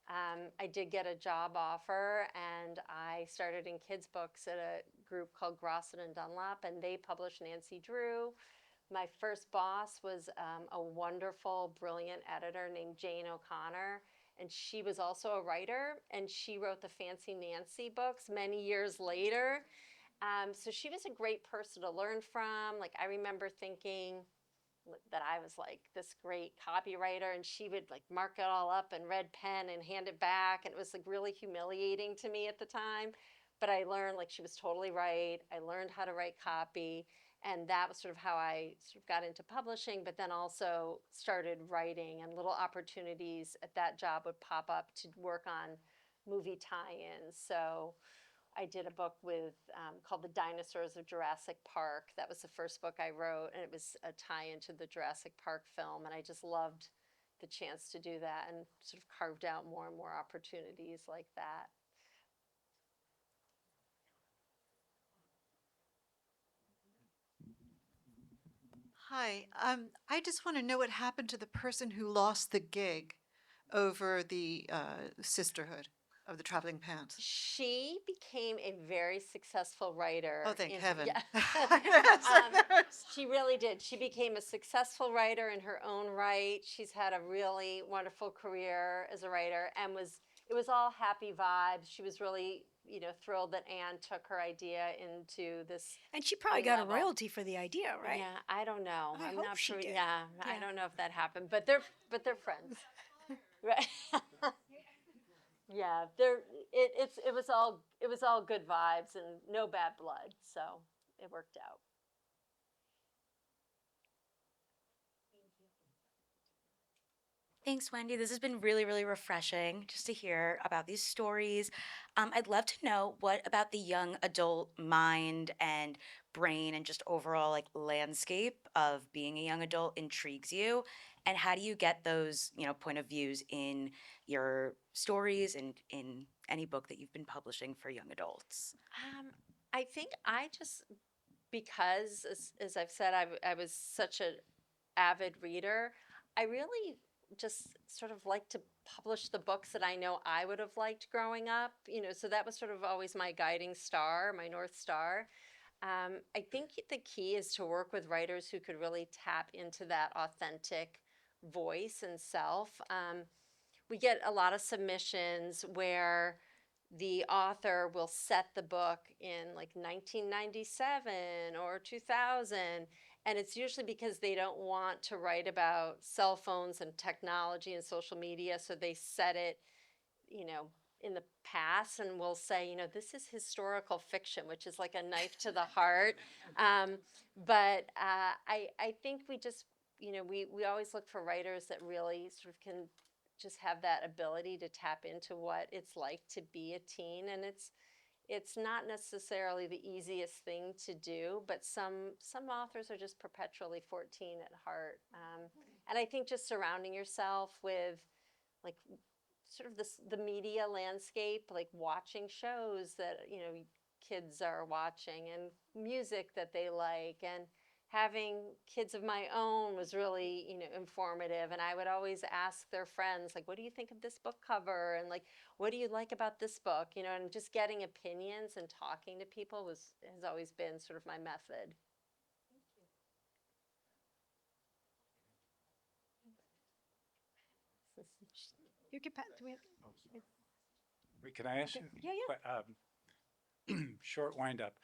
I did get a job offer, and I started in kids' books at a group called Grosset and Dunlap, and they published Nancy Drew. My first boss was a wonderful, brilliant editor named Jane O'Connor, and she was also a writer, and she wrote the Fancy Nancy books many years later. So she was a great person to learn from. Like, I remember thinking that I was like this great copywriter, and she would like mark it all up in red pen and hand it back, and it was like really humiliating to me at the time. But I learned like she was totally right. I learned how to write copy, and that was sort of how I sort of got into publishing, but then also started writing, and little opportunities at that job would pop up to work on movie tie-ins. So I did a book with called The Dinosaurs of Jurassic Park. That was the first book I wrote, and it was a tie-in to the Jurassic Park film, and I just loved the chance to do that, and sort of carved out more and more opportunities like that. Hi, I just want to know what happened to the person who lost the gig over the Sisterhood of the Traveling Pants. She became a very successful writer. Oh, thank heaven. Yeah. Yes. She really did. She became a successful writer in her own right. She's had a really wonderful career as a writer, and it was all happy vibes. She was really, thrilled that Anne took her idea into this. And she probably new got a level. royalty for the idea, right? Yeah, I don't know. I I'm hope not she sure. did. Yeah, I Yeah. don't know if that happened, but they're friends. Right. Yeah, it was all good vibes and no bad blood, so it worked out. Thanks, Wendy. This has been really, really refreshing just to hear about these stories. I'd love to know what about the young adult mind and brain and just overall like landscape of being a young adult intrigues you, and how do you get those point of views in your stories and in any book that you've been publishing for young adults? I think I just because as I've said, I was such an avid reader. I really just sort of like to publish the books that I know I would have liked growing up. So that was sort of always my guiding star, my North Star. I think the key is to work with writers who could really tap into that authentic voice and self. We get a lot of submissions where the author will set the book in like 1997 or 2000, and it's usually because they don't want to write about cell phones and technology and social media, so they set it you know in the past, and will say, this is historical fiction, which is like a knife to the heart. But I think we just we always look for writers that really sort of can just have that ability to tap into what it's like to be a teen, and it's not necessarily the easiest thing to do, but some authors are just perpetually 14 at heart. And I think just surrounding yourself with like sort of the media landscape, like watching shows that kids are watching and music that they like, and having kids of my own was really informative. And I would always ask their friends, like, what do you think of this book cover, and like, what do you like about this book, and just getting opinions and talking to people has always been sort of my method. You can pass. Do we have? Wait, can I ask Okay. you? Yeah, yeah. Short wind up.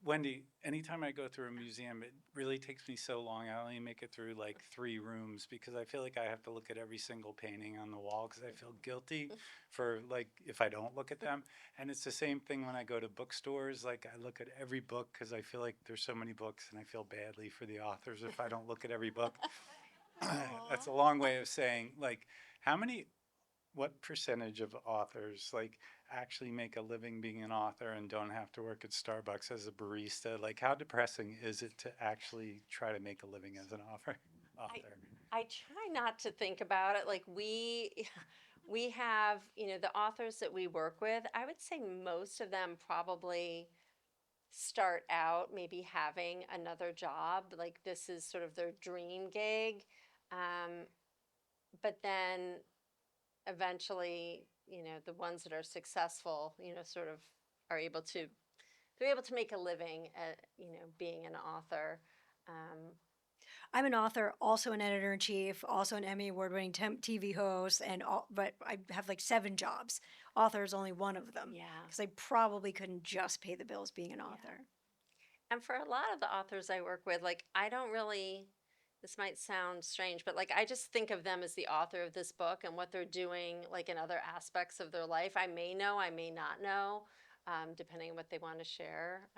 Wendy, anytime I go through a museum, it really takes me so long. I only make it through like 3 rooms because I feel like I have to look at every single painting on the wall because I feel guilty for like if I don't look at them. And it's the same thing when I go to bookstores. Like I look at every book because I feel like there's so many books and I feel badly for the authors if I don't look at every book. That's a long way of saying like how many what percentage of authors like actually make a living being an author and don't have to work at Starbucks as a barista? Like how depressing is it to actually try to make a living as an author? I try not to think about it. Like we have, the authors that we work with, I would say most of them probably start out maybe having another job. Like this is sort of their dream gig. But then eventually, the ones that are successful, sort of are able to they're able to make a living at, being an author. Um, I'm an author, also an editor in chief, also an Emmy award-winning TV host, and all, but I have like 7 jobs. Author is only one of them. Yeah. Because I probably couldn't just pay the bills being an author. And for a lot of the authors I work with, like, I don't really, this might sound strange, but like, I just think of them as the author of this book and what they're doing, like, in other aspects of their life. I may know, I may not know, depending on what they want to share.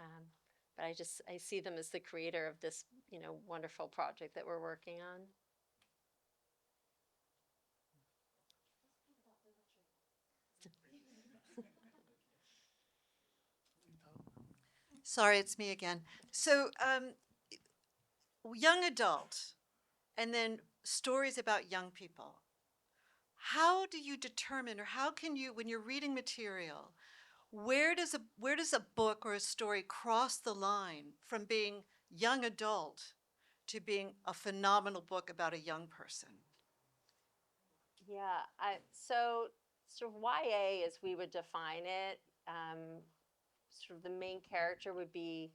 But I see them as the creator of this, wonderful project that we're working on. Sorry, it's me again. So, young adult, and then stories about young people. How do you determine, or how can you, when you're reading material, where does a book or a story cross the line from being young adult to being a phenomenal book about a young person? Yeah, so sort of YA as we would define it, sort of the main character would be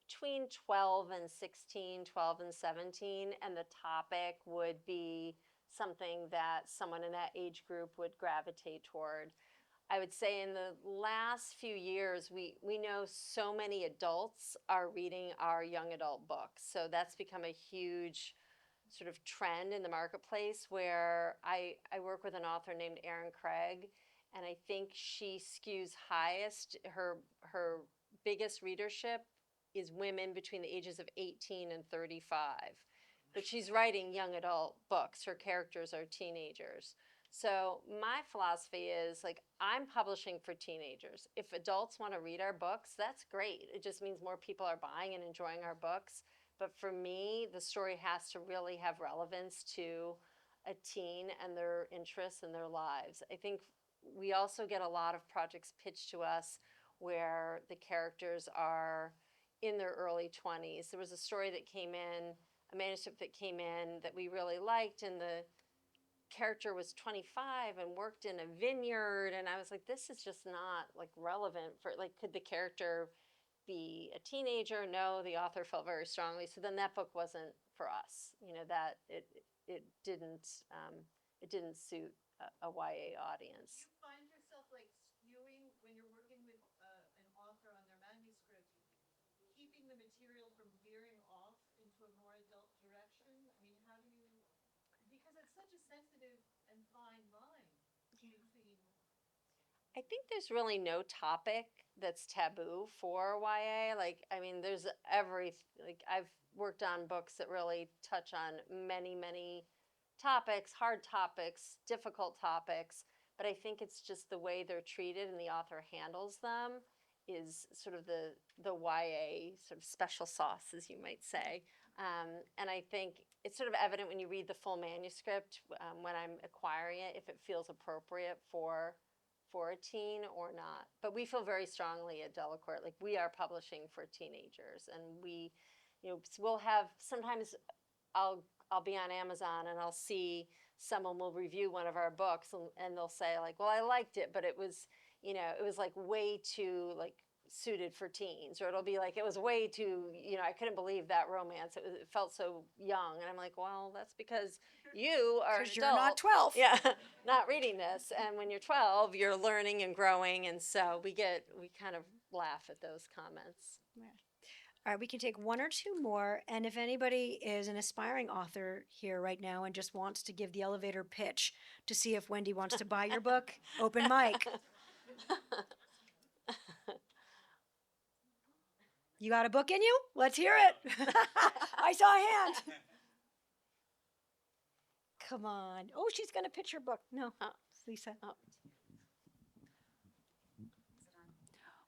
between 12 and 16, 12 and 17, and the topic would be something that someone in that age group would gravitate toward. I would say in the last few years, we know so many adults are reading our young adult books. So that's become a huge sort of trend in the marketplace where I work with an author named Erin Craig, and I think she skews highest. Her biggest readership is women between the ages of 18 and 35. But she's writing young adult books. Her characters are teenagers. So my philosophy is like I'm publishing for teenagers. If adults want to read our books, that's great. It just means more people are buying and enjoying our books. But for me, the story has to really have relevance to a teen and their interests and their lives. I think we also get a lot of projects pitched to us where the characters are in their early 20s. There was a story that came in, a manuscript that came in that we really liked, and the character was 25 and worked in a vineyard, and I was like, this is just not like relevant for like, could the character be a teenager? No, the author felt very strongly. So then that book wasn't for us. That it didn't suit a YA audience. Do you find yourself like skewing when you're working with an author on their manuscript, keeping the material from veering off into a more adult direction? I mean, how do you, because it's such a sensitive and fine line between. I think there's really no topic that's taboo for YA. Like, I mean, there's like, I've worked on books that really touch on many, many topics, hard topics, difficult topics, but I think it's just the way they're treated and the author handles them is sort of the YA sort of special sauce, as you might say. And I think it's sort of evident when you read the full manuscript when I'm acquiring it if it feels appropriate for a teen or not. But we feel very strongly at Delacorte, like we are publishing for teenagers, and we, we'll have sometimes I'll be on Amazon and I'll see someone will review one of our books and they'll say like, well, I liked it, but it was like way too like suited for teens, or it'll be like it was way too, I couldn't believe that romance. It felt so young, and I'm like, well, that's because you are an Because you're not adult. 12. Yeah, not reading this, and when you're 12, you're learning and growing, and so we kind of laugh at those comments. All right, we can take one or two more. And if anybody is an aspiring author here right now and just wants to give the elevator pitch to see if Wendy wants to buy your book, open mic. You got a book in you? Let's hear it. I saw a hand. Come on. Oh, she's going to pitch her book. No, Lisa.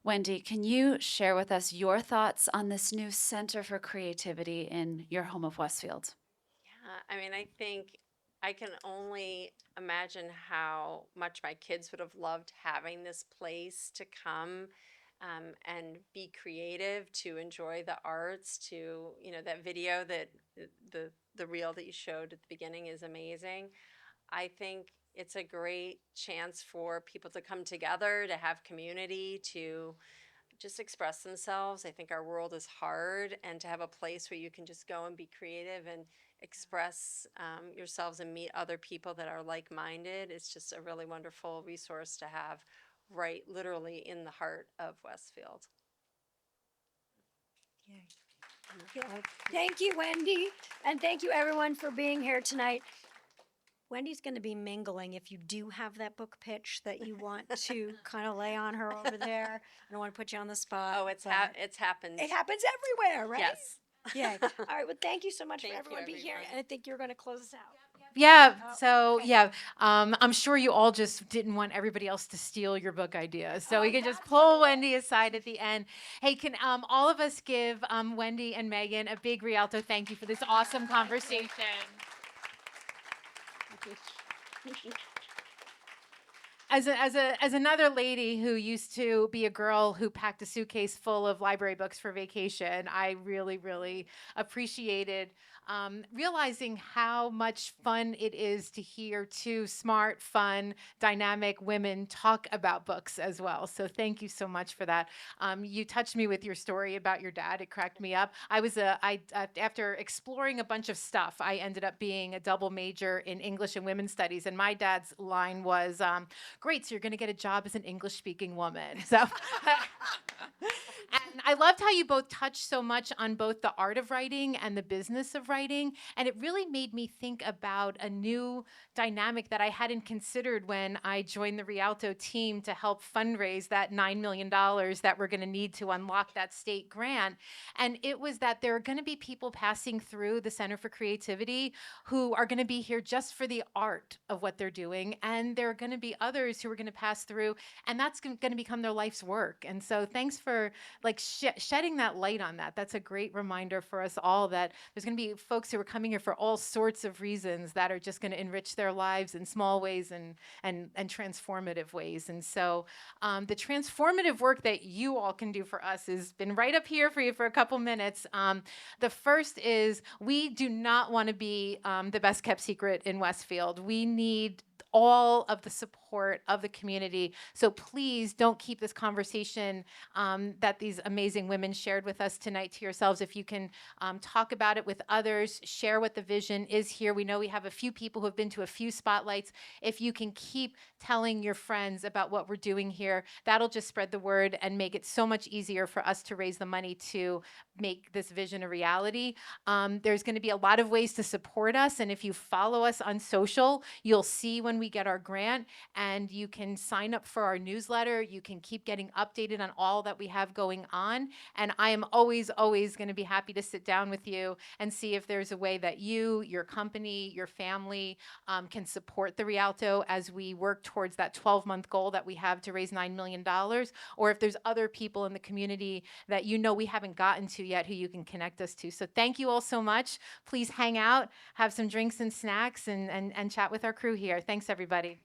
Wendy, can you share with us your thoughts on this new Center for Creativity in your home of Westfield? Yeah, I mean, I think I can only imagine how much my kids would have loved having this place to come and be creative, to enjoy the arts, to, that video that the reel that you showed at the beginning is amazing. I think it's a great chance for people to come together, to have community, to just express themselves. I think our world is hard, and to have a place where you can just go and be creative and express yourselves and meet other people that are like-minded. It's just a really wonderful resource to have right literally in the heart of Westfield. Yeah. Thank you, Wendy. And thank you, everyone, for being here tonight. Wendy's going to be mingling if you do have that book pitch that you want to kind of lay on her over there. I don't want to put you on the spot. Oh, it's happened. It happens everywhere, right? Yes. Yeah. All right. Well, thank you so much Thank for you, everyone being here. everyone. And I think you're going to close us out. Yeah. Oh, So okay. yeah, I'm sure you all just didn't want everybody else to steal your book ideas. So Oh, we can just that's pull what it Wendy aside at the end. Hey, can all of us give Wendy and Megan a big Rialto thank you for this awesome conversation. As another lady who used to be a girl who packed a suitcase full of library books for vacation, I really, really appreciated realizing how much fun it is to hear two smart, fun, dynamic women talk about books as well. So thank you so much for that. You touched me with your story about your dad. It cracked me up. After exploring a bunch of stuff, I ended up being a double major in English and women's studies. And my dad's line was, great, so you're going to get a job as an English-speaking woman. So, and I loved how you both touched so much on both the art of writing and the business of writing. And it really made me think about a new dynamic that I hadn't considered when I joined the Rialto team to help fundraise that $9 million that we're going to need to unlock that state grant. And it was that there are going to be people passing through the Center for Creativity who are going to be here just for the art of what they're doing. And there are going to be others who are going to pass through, and that's going to become their life's work. And so thanks for shedding that light on that. That's a great reminder for us all that there's going to be folks who are coming here for all sorts of reasons that are just going to enrich their lives in small ways and transformative ways. And so the transformative work that you all can do for us has been right up here for you for a couple minutes. The first is we do not want to be the best kept secret in Westfield. We need all of the support of the community. So please don't keep this conversation that these amazing women shared with us tonight to yourselves. If you can talk about it with others, share what the vision is here. We know we have a few people who have been to a few spotlights. If you can keep telling your friends about what we're doing here, that'll just spread the word and make it so much easier for us to raise the money to make this vision a reality. There's going to be a lot of ways to support us. And if you follow us on social, you'll see when when we get our grant, and you can sign up for our newsletter. You can keep getting updated on all that we have going on. And I am always, always going to be happy to sit down with you and see if there's a way that you, your company, your family can support the Rialto as we work towards that 12-month goal that we have to raise $9 million, or if there's other people in the community that you know we haven't gotten to yet who you can connect us to. So thank you all so much. Please hang out, have some drinks and snacks, and chat with our crew here. Thanks, everybody.